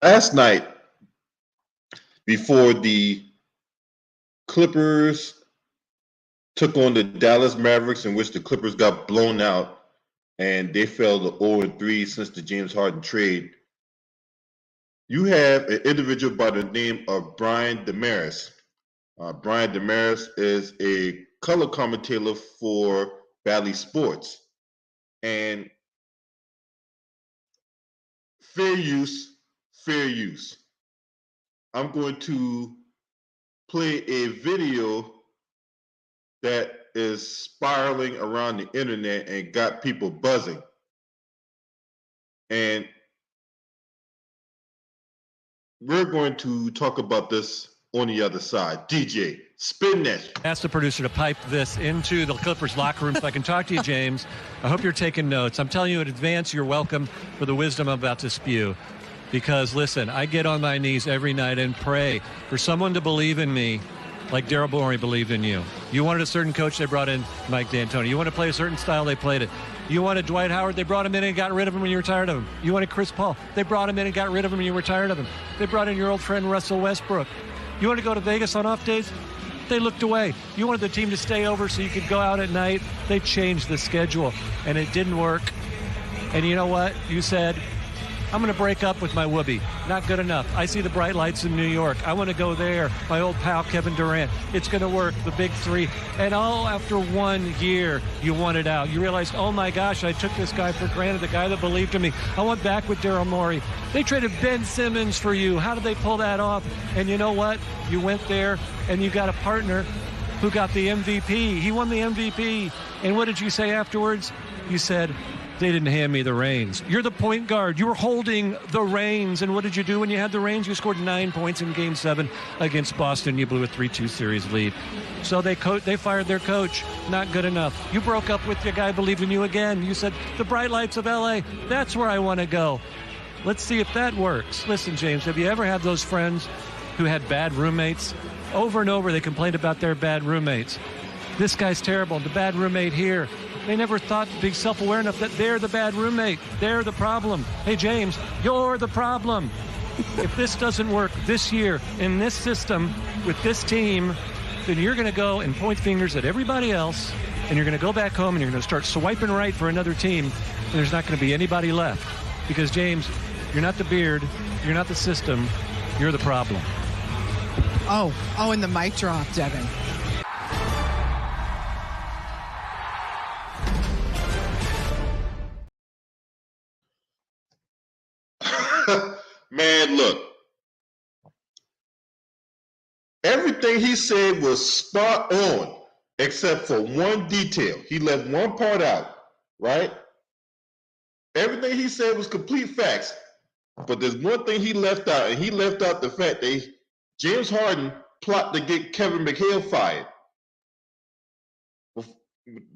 Last night, before the Clippers took on the Dallas Mavericks, in which the Clippers got blown out and they fell to 0-3 since the James Harden trade, you have an individual by the name of Brian Damaris. Brian Damaris is a color commentator for Bally Sports. And fair use, fair use. I'm going to play a video that is spiraling around the internet and got people buzzing. And we're going to talk about this on the other side. DJ, spin that. Ask the producer to pipe this into the Clippers locker room so I can talk to you, James. I hope you're taking notes. I'm telling you in advance, you're welcome for the wisdom I'm about to spew. Because, listen, I get on my knees every night and pray for someone to believe in me like Daryl Morey believed in you. You wanted a certain coach, they brought in Mike D'Antoni. You want to play a certain style, they played it. You wanted Dwight Howard, they brought him in and got rid of him when you were tired of him. You wanted Chris Paul, they brought him in and got rid of him when you were tired of him. They brought in your old friend Russell Westbrook. You wanted to go to Vegas on off days? They looked away. You wanted the team to stay over so you could go out at night? They changed the schedule, and it didn't work. And you know what? You said, I'm going to break up with my whoopee. Not good enough. I see the bright lights in New York. I want to go there. My old pal, Kevin Durant. It's going to work. The big three. And all after 1 year, you wanted out. You realized, oh my gosh, I took this guy for granted, the guy that believed in me. I went back with Daryl Morey. They traded Ben Simmons for you. How did they pull that off? And you know what? You went there and you got a partner who got the MVP. He won the MVP. And what did you say afterwards? You said, they didn't hand me the reins. You're the point guard. You were holding the reins. And what did you do when you had the reins? You scored 9 points in Game 7 against Boston. You blew a 3-2 series lead. So they fired their coach. Not good enough. You broke up with your guy, believed in you again. You said, the bright lights of L.A., that's where I want to go. Let's see if that works. Listen, James, have you ever had those friends who had bad roommates? Over and over, they complained about their bad roommates. This guy's terrible. The bad roommate here. They never thought to be self-aware enough that they're the bad roommate. They're the problem. Hey, James, you're the problem. If this doesn't work this year in this system with this team, then you're going to go and point fingers at everybody else, and you're going to go back home and you're going to start swiping right for another team, and there's not going to be anybody left. Because, James, you're not the beard, you're not the system, you're the problem. Oh, and the mic drop, Devin. Man, look. Everything he said was spot on, except for one detail. He left one part out, right? Everything he said was complete facts. But there's one thing he left out, and he left out the fact that James Harden plotted to get Kevin McHale fired.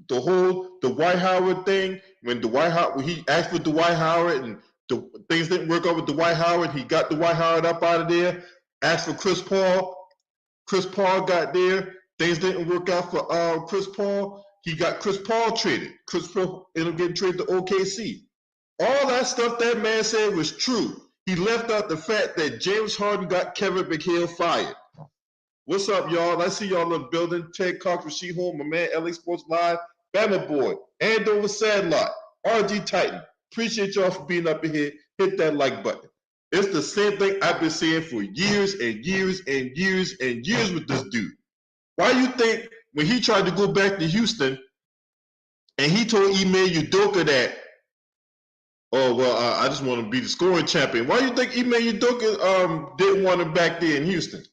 The Dwight Howard thing, when he asked for Dwight Howard and things didn't work out with Dwight Howard, he got Dwight Howard up out of there, asked for Chris Paul. Chris Paul got there. Things didn't work out for Chris Paul. He got Chris Paul traded. Chris Paul ended up getting traded to OKC. All that stuff that man said was true. He left out the fact that James Harden got Kevin McHale fired. What's up, y'all? I see y'all in the building. Ted Cox, Rasheed Holmes, my man, LA Sports Live, Bama Boy, Andover Sandlot, RG Titan. Appreciate y'all for being up in here. Hit that like button. It's the same thing I've been saying for years and years and years and years with this dude. Why do you think when he tried to go back to Houston and he told Ime Udoka that, I just want to be the scoring champion. Why do you think Ime Udoka didn't want him back there in Houston?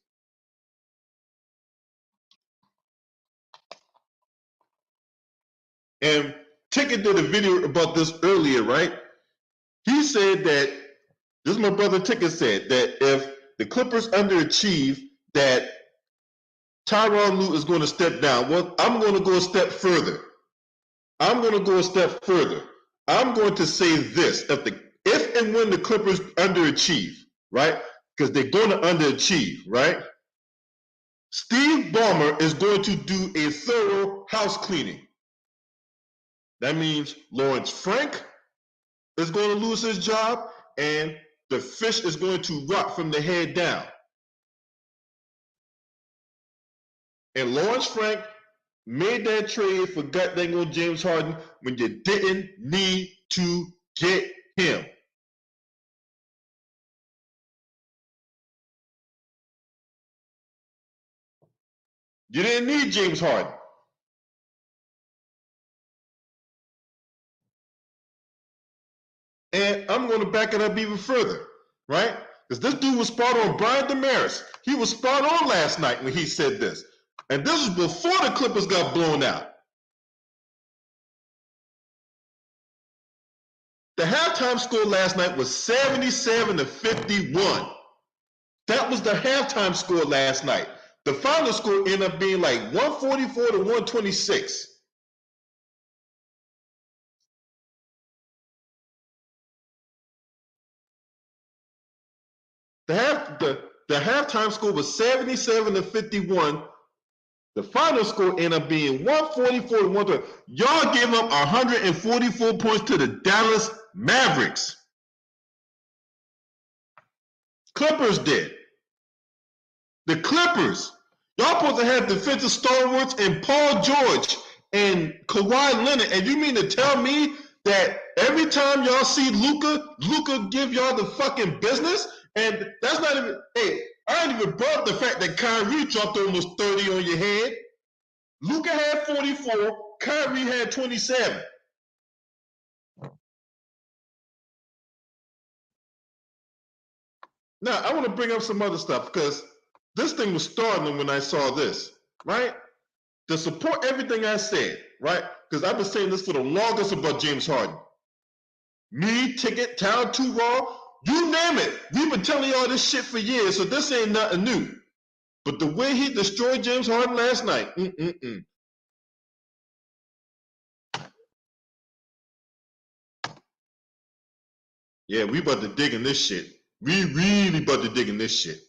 And Ticket did a video about this earlier, right? He said that, this is my brother Ticket said, that if the Clippers underachieve, that Tyronn Lue is going to step down. Well, I'm going to go a step further. I'm going to say this. If and when the Clippers underachieve, right? Because they're going to underachieve, right? Steve Ballmer is going to do a thorough house cleaning. That means Lawrence Frank is going to lose his job, and the fish is going to rot from the head down. And Lawrence Frank made that trade for goddamn James Harden when you didn't need to get him. You didn't need James Harden. And I'm going to back it up even further, right? Because this dude was spot on. Brian Damaris, he was spot on last night when he said this. And this was before the Clippers got blown out. The halftime score last night was 77-51. That was the halftime score last night. The final score ended up being like 144-126. The halftime score was 77-51. The final score ended up being 144-120. Y'all gave up 144 points to the Dallas Mavericks. Clippers did. The Clippers. Y'all supposed to have defensive stalwarts and Paul George and Kawhi Leonard. And you mean to tell me that every time y'all see Luka give y'all the fucking business? And that's not even, hey, I ain't even brought up the fact that Kyrie dropped almost 30 on your head. Luka had 44, Kyrie had 27. Now, I want to bring up some other stuff because this thing was startling when I saw this, right? To support everything I said, right? Because I've been saying this for the longest about James Harden. Me, Ticket, Town 2 Raw, you name it. We've been telling y'all this shit for years, so this ain't nothing new. But the way he destroyed James Harden last night, Yeah, we about to dig in this shit. We really about to dig in this shit.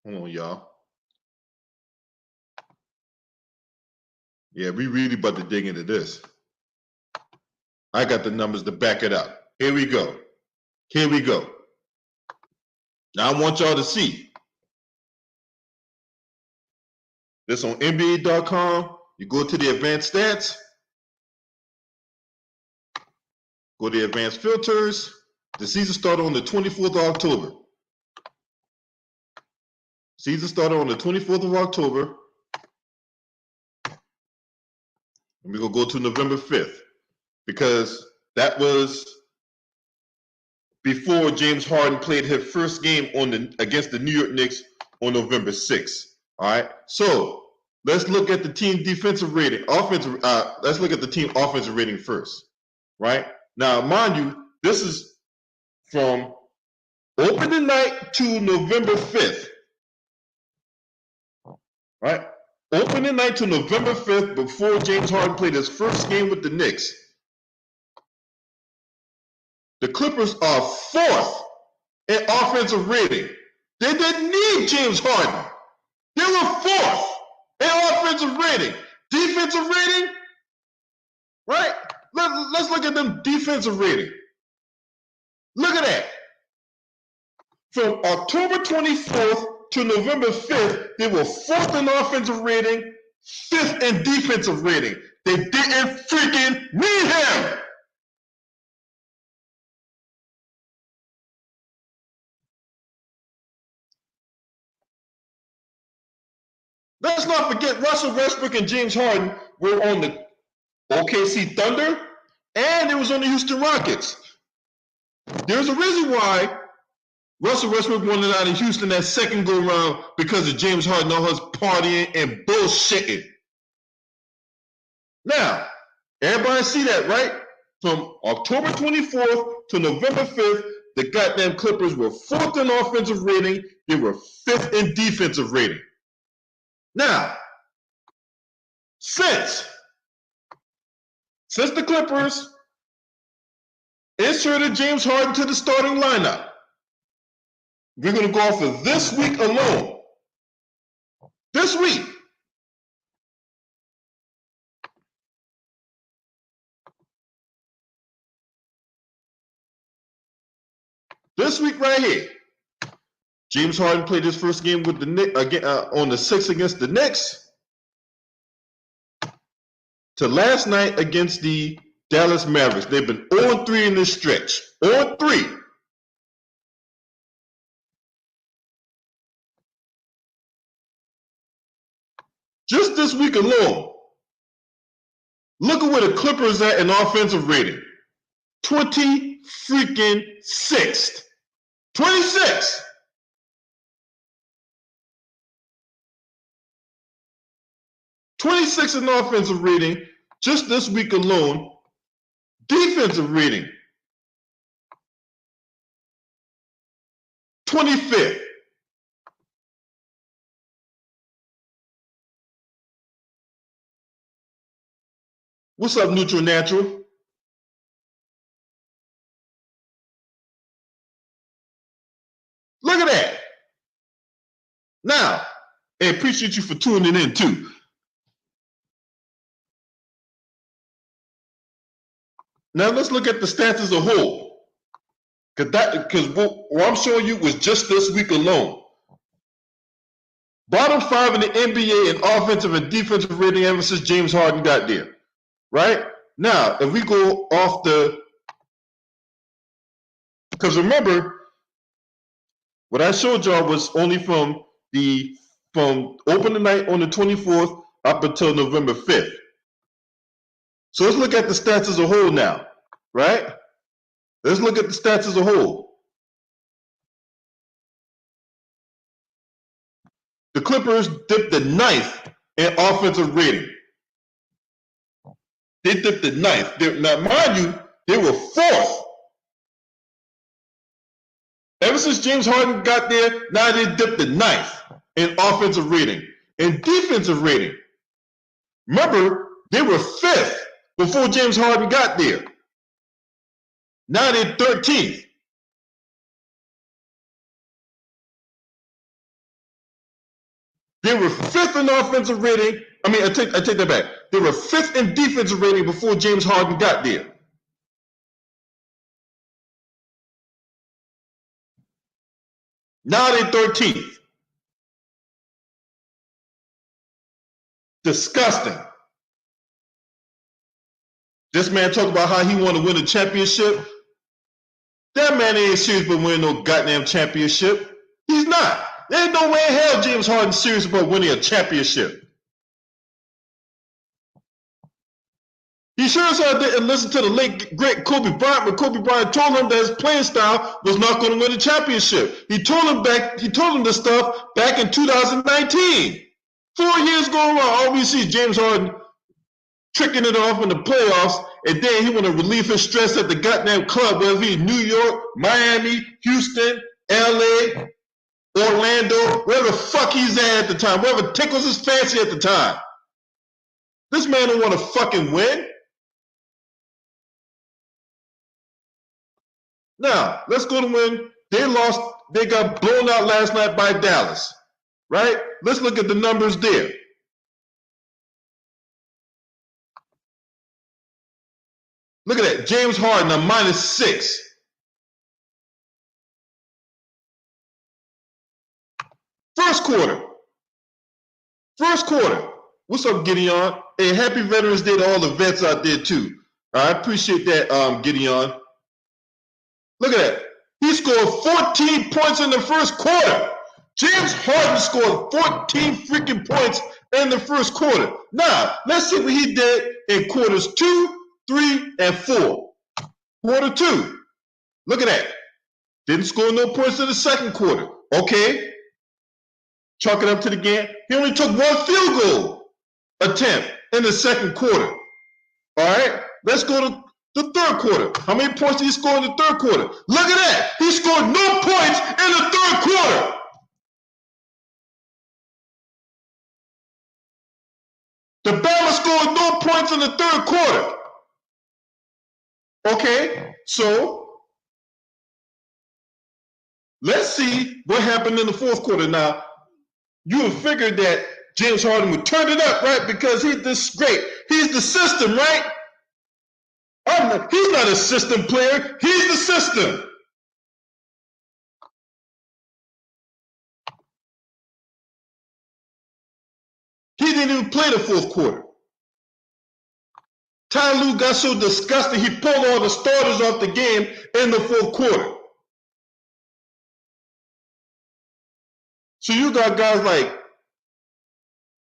Hold on, y'all. Yeah, we really about to dig into this. I got the numbers to back it up. Here we go. Here we go. Now I want y'all to see. This on NBA.com. You go to the advanced stats. Go to the advanced filters. The season started on the 24th of October. Season started on the 24th of October. And we're going to go to November 5th. Because that was before James Harden played his first game against the New York Knicks on November 6th. All right. So let's look at the team defensive rating. Let's look at the team offensive rating first. Right. Now, mind you, this is from opening night to November 5th. Right. Opening night to November 5th before James Harden played his first game with the Knicks. The Clippers are fourth in offensive rating. They didn't need James Harden. They were fourth in offensive rating. Defensive rating, right? Let's look at them defensive rating. Look at that. From October 24th to November 5th, they were fourth in offensive rating, fifth in defensive rating. They didn't freaking need him. Let's not forget Russell Westbrook and James Harden were on the OKC Thunder, and it was on the Houston Rockets. There's a reason why Russell Westbrook wanted out of Houston that second go-round because of James Harden, all his partying and bullshitting. Now, everybody see that, right? From October 24th to November 5th, the goddamn Clippers were fourth in offensive rating. They were fifth in defensive rating. Now, since the Clippers inserted James Harden to the starting lineup, we're going to go off of this week alone. This week, This week right here, James Harden played his first game with the Knicks on the 6th against the Knicks, to last night against the Dallas Mavericks. They've been 0-3 in this stretch. 0-3. Just this week alone, look at where the Clippers at in offensive rating. 26th. 26. '26 in offensive rating just this week alone. Defensive rating 25th. What's up, Neutral Natural? Look at that. Now, and appreciate you for tuning in too. Now let's look at the stats as a whole. Because what I'm showing you was just this week alone. Bottom 5 in the NBA in offensive and defensive rating ever since James Harden got there. Right? Now, if we go off because remember, what I showed y'all was only from opening night on the 24th up until November 5th. So let's look at the stats as a whole now, right? Let's look at the stats as a whole. The Clippers dipped the 9th in offensive rating. They dipped the 9th. Now, mind you, they were 4th. Ever since James Harden got there, now they dipped the 9th in offensive rating. In defensive rating, remember, they were 5th before James Harden got there. Now they're 13th. They were 5th in offensive rating. I take that back. They were 5th in defensive rating before James Harden got there. Now they're 13th. Disgusting. This man talking about how he want to win a championship. That man ain't serious about winning no goddamn championship. He's not. There's no way in hell James Harden's serious about winning a championship. He sure as hell didn't listen to the late great Kobe Bryant, but Kobe Bryant told him that his playing style was not going to win a championship. He told him this stuff back in 2019. 4 years going on, all we see is James Harden tricking it off in the playoffs, and then he want to relieve his stress at the goddamn club, whether he's New York, Miami, Houston, LA, Orlando, wherever the fuck he's at the time, wherever tickles his fancy at the time. This man don't want to fucking win. Now, let's go to win. They got blown out last night by Dallas, right? Let's look at the numbers there. Look at that. James Harden, a -6. First quarter. What's up, Gideon? Hey, happy Veterans Day to all the vets out there, too. I appreciate that, Gideon. Look at that. He scored 14 points in the first quarter. James Harden scored 14 freaking points in the first quarter. Now, let's see what he did in quarters 2, 3, and 4. Quarter 2. Look at that. Didn't score no points in the second quarter. Okay. Chalk it up to the game. He only took 1 field goal attempt in the second quarter. All right. Let's go to the third quarter. How many points did he score in the third quarter? Look at that. He scored no points in the third quarter. The Bama scored no points in the third quarter. Okay, so let's see what happened in the fourth quarter. Now, you would figure that James Harden would turn it up, right? Because he's this great. He's the system, right? He's not a system player. He's the system. He didn't even play the fourth quarter. Ty Lue got so disgusted he pulled all the starters off the game in the fourth quarter. So you got guys like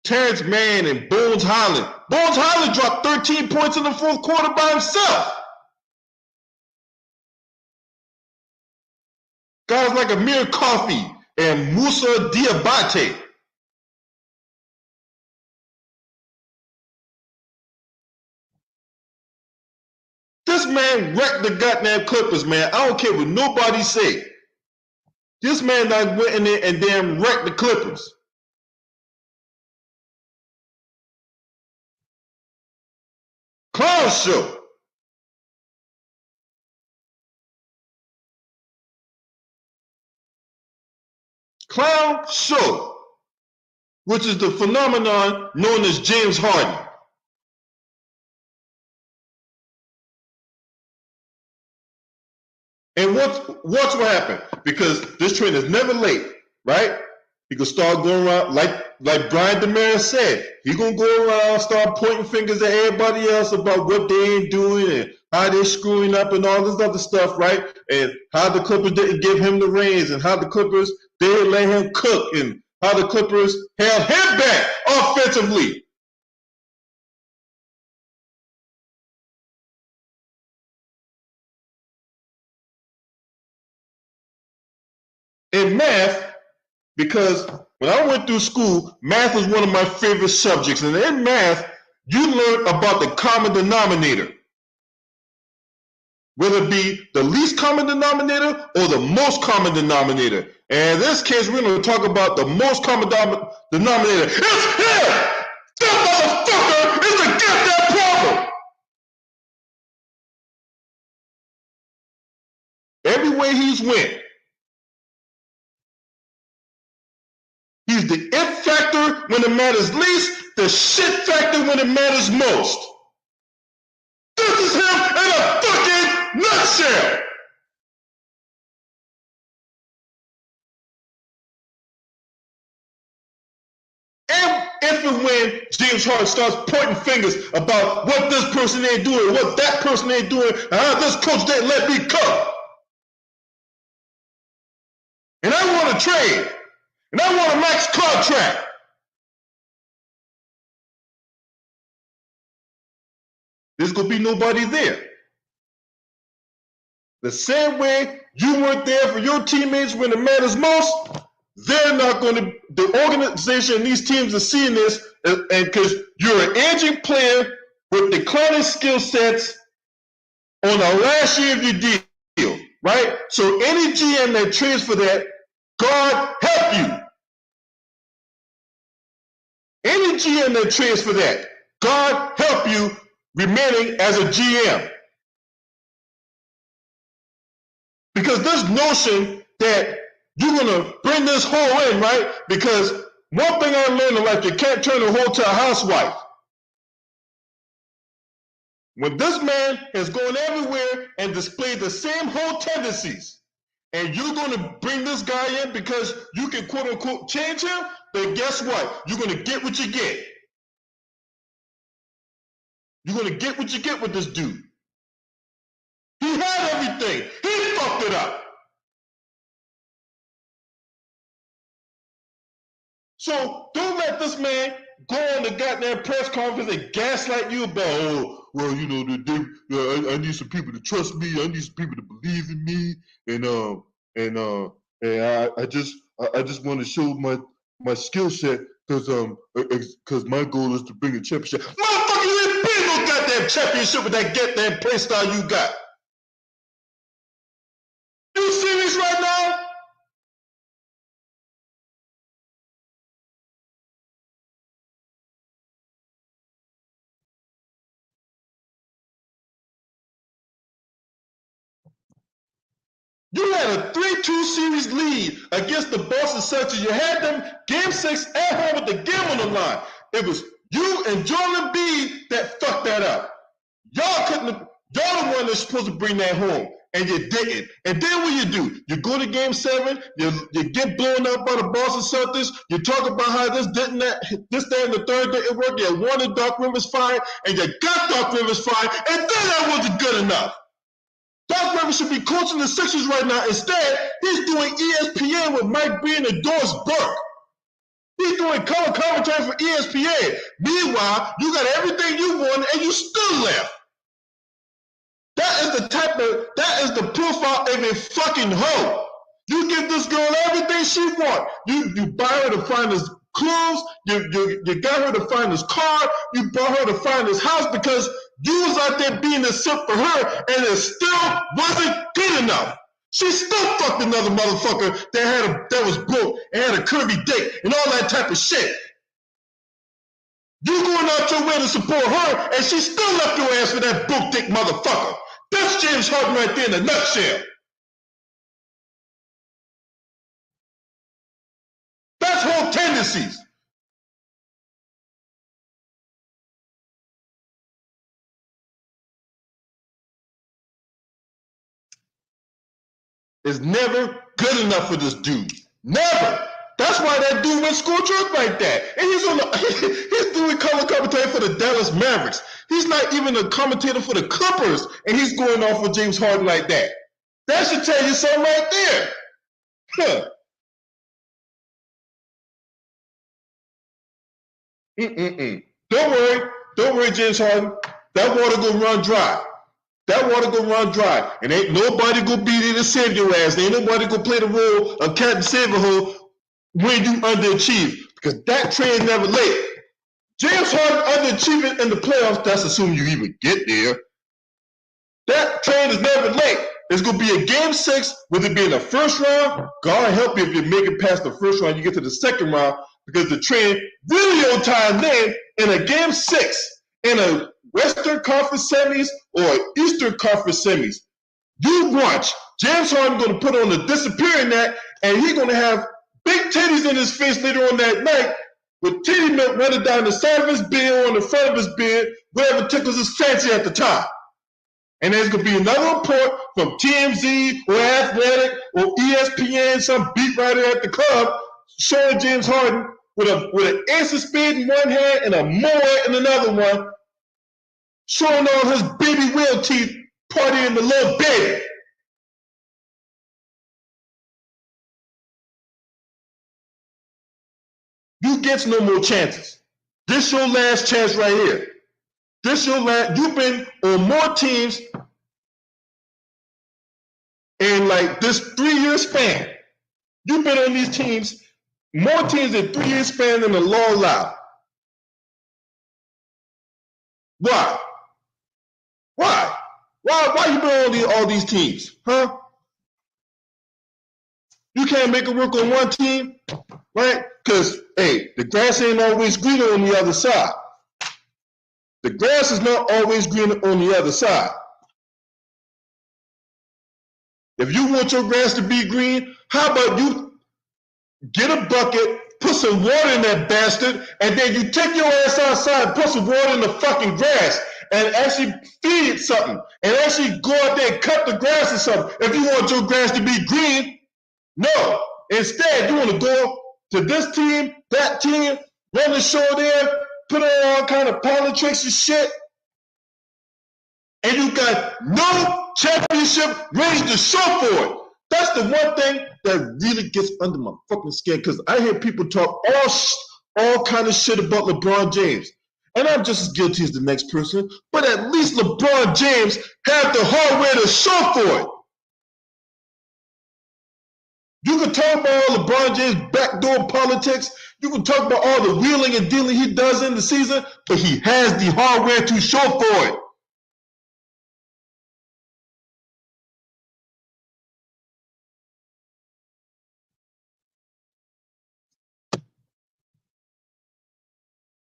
Terrence Mann and Bones Highland. Bones Highland dropped 13 points in the fourth quarter by himself. Guys like Amir Coffey and Musa Diabate. This man wrecked the goddamn Clippers, man. I don't care what nobody say. This man done went in there and damn wrecked the Clippers. Clown show. Clown show, which is the phenomenon known as James Harden. And watch what happened, because this train is never late, right? He could start going around like Brian Damaris said. He gonna go around, start pointing fingers at everybody else about what they ain't doing and how they're screwing up and all this other stuff, right? And how the Clippers didn't give him the reins, and how the Clippers didn't let him cook, and how the Clippers held him back offensively. In math, because when I went through school, math was one of my favorite subjects. And in math, you learn about the common denominator, whether it be the least common denominator or the most common denominator. And in this case, we're going to talk about the most common denominator. It's him! That motherfucker is the goddamn problem! Everywhere he's went, he's the it factor when it matters least, the shit factor when it matters most. This is him in a fucking nutshell. And if and when James Harden starts pointing fingers about what this person ain't doing, what that person ain't doing, and how this coach didn't let me cook. And I want to trade. And I want a max contract. There's going to be nobody there. The same way you weren't there for your teammates when it matters most, they're not going to, the organization and these teams are seeing this, and because you're an aging player with declining skill sets on the last year of your deal, right? So any GM that trades for that, God help you. Any GM that trades for that, God help you remaining as a GM. Because this notion that you're going to bring this whole in, right? Because one thing I learned in life, you can't turn a hoe to a housewife. When this man has gone everywhere and displayed the same whole tendencies, and you're going to bring this guy in because you can quote unquote change him, then guess what? You're going to get what you get. You're going to get what you get with this dude. He had everything. He fucked it up. So don't let this man go on the goddamn press conference and gaslight you about, oh, well, you know, I need some people to trust me. I need some people to believe in me, and I just want to show my skill set because my goal is to bring a championship. Motherfucker, you ain't bring no goddamn championship with that goddamn play style you got. You serious right now? You had a 3-2 series lead against the Boston Celtics. You had them game 6 at home with the game on the line. It was you and Joel Embiid that fucked that up. Y'all the one that's supposed to bring that home. and you didn't. And then what you do? You go to Game 7, you get blown up by the Boston Celtics. You talk about how this, that, and the third didn't work. You wanted Doc Rivers fired, and you got Doc Rivers fired, and then that wasn't good enough. Doc Rivers should be coaching the Sixers right now. Instead, he's doing ESPN with Mike Breen and Doris Burke. He's doing color commentary for ESPN. Meanwhile, you got everything you wanted, and you still left. That is the profile of a fucking hoe. You give this girl everything she wants. You buy her to find his clothes, you got her to find his car, you bought her to find his house because you was out there being a simp for her, and it still wasn't good enough. She still fucked another motherfucker that was broke and had a curvy dick and all that type of shit. You going out your way to support her, and she still left your ass for that broke dick motherfucker. That's James Harden right there in a nutshell. That's whole tendencies. It's never good enough for this dude. Never. That's why that dude went school trip like that. And he's doing color commentary for the Dallas Mavericks. He's not even a commentator for the Clippers, and he's going off with James Harden like that. That should tell you something right there. Huh. Don't worry, James Harden. That water gonna run dry. And ain't nobody gonna be there to save your ass. Ain't nobody gonna play the role of Captain Saverhole when you underachieve, because that train's never late. James Harden underachieving in the playoffs, that's assuming you even get there. That train is never late. It's going to be a Game 6, whether it be in the first round. God help you if you make it past the first round, you get to the second round, because the train really on time then in a Game 6 in a Western Conference semis or Eastern Conference semis. You watch. James Harden going to put on the disappearing act, and he's going to have big titties in his face later on that night with titty milk running down the side of his beard or on the front of his beard, whatever tickles his fancy at the time. And there's going to be another report from TMZ or Athletic or ESPN, some beat writer at the club, showing James Harden with an ace of spade in one hand and a mower in another one, showing all his baby wheel teeth partying the little baby. You get no more chances. This your last chance right here. You've been on more teams in like this 3-year span. You've been on these teams, more teams in 3-year span than the law allowed. Why? Why you been on all these teams? Huh? You can't make it work on one team, right? Because, hey, the grass ain't always greener on the other side. The grass is not always greener on the other side. If you want your grass to be green, how about you get a bucket, put some water in that bastard, and then you take your ass outside and put some water in the fucking grass and actually feed it something and actually go out there and cut the grass or something. If you want your grass to be green, no. Instead, you want to go to this team, that team, run the show there, put on all kind of politics and shit, and you got no championship ready to show for it. That's the one thing that really gets under my fucking skin, because I hear people talk all kind of shit about LeBron James. And I'm just as guilty as the next person, but at least LeBron James had the hardware to show for it. You can talk about all LeBron James' backdoor politics. You can talk about all the wheeling and dealing he does in the season, but he has the hardware to show for it.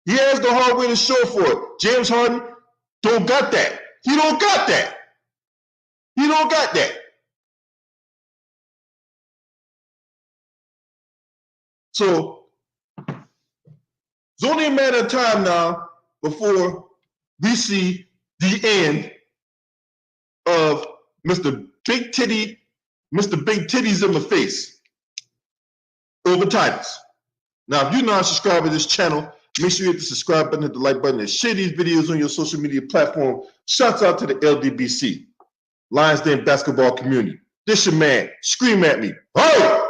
He has the hardware to show for it. James Harden don't got that. He don't got that. So it's only a matter of time now before we see the end of Mr. Big Titty, Mr. Big Titties in my face over Titus. Now, if you're not a subscriber to this channel, make sure you hit the subscribe button, hit the like button, and share these videos on your social media platform. Shouts out to the LDBC, Lions Den basketball community. This your man. Scream at me. Hey!